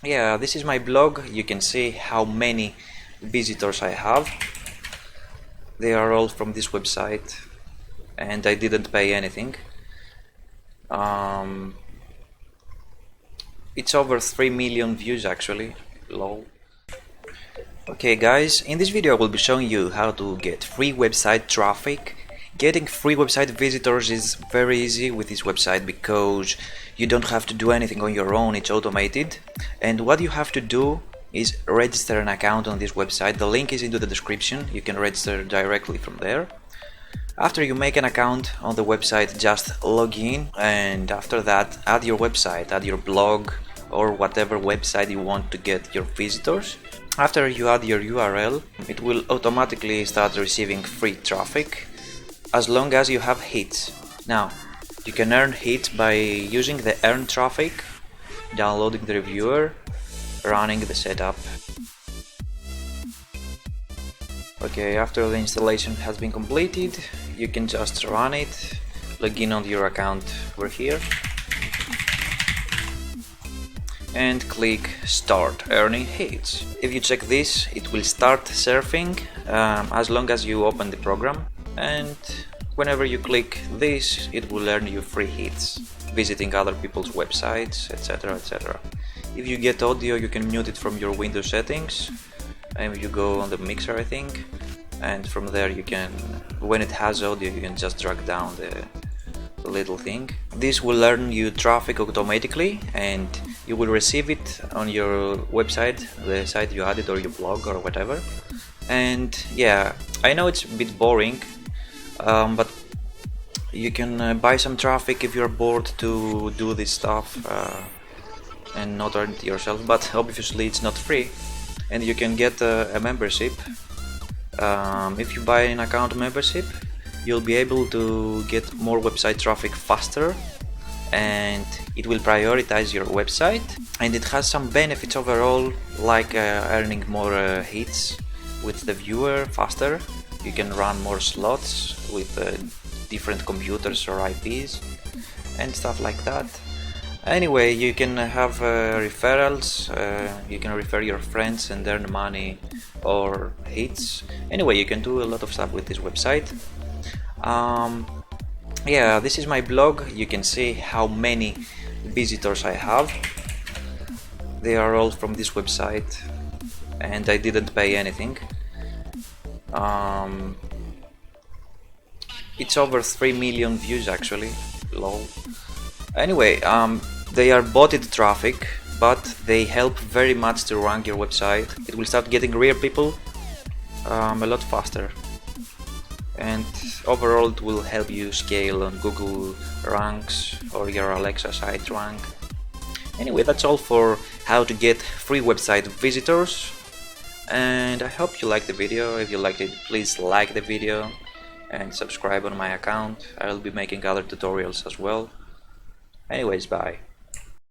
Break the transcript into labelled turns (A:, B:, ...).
A: Yeah, this is my blog. You can see how many visitors I have. They are all from this website, and I didn't pay anything. It's over 3 million views actually. Lol. Okay guys, in this video I will be showing you how to get free website traffic. Getting free website visitors is very easy with this website because you don't have to do anything on your own, it's automated. And what you have to do is register an account on this website. The link is into the description, you can register directly from there. After you make an account on the website, just log in, and after that add your website, add your blog or whatever website you want to get your visitors. After you add your URL, it will automatically start receiving free traffic as long as you have hits. Now, you can earn hits by using the earn traffic, downloading the reviewer, running the setup. Okay, after the installation has been completed, you can just run it, log in on your account over here, and click Start Earning Hits. If you check this, it will start surfing as long as you open the program, and whenever you click this, it will earn you free hits, visiting other people's websites, etc, etc. If you get audio, you can mute it from your Windows settings, and you go on the mixer, I think, and from there you can, when it has audio, you can just drag down the little thing. This will earn you traffic automatically, and you will receive it on your website, the site you added, or your blog or whatever. And yeah, I know it's a bit boring, but you can buy some traffic if you're bored to do this stuff and not earn it yourself, but obviously it's not free. And you can get a membership. If you buy an account membership, you'll be able to get more website traffic faster, and it will prioritize your website, and it has some benefits overall, like earning more hits with the viewer faster. You can run more slots with different computers or IPs and stuff like that. Anyway, you can have referrals, you can refer your friends and earn money or hits. Anyway, you can do a lot of stuff with this website. Yeah, this is my blog. You can see how many visitors I have. They are all from this website, and I didn't pay anything. It's over 3 million views actually. Lol. Anyway, they are botted traffic, but they help very much to rank your website. It will start getting real people a lot faster, and overall it will help you scale on Google ranks or your Alexa site rank. Anyway, that's all for how to get free website visitors, and I hope you liked the video. If you liked it, please like the video and subscribe on my account. I'll be making other tutorials as well. Anyways, bye.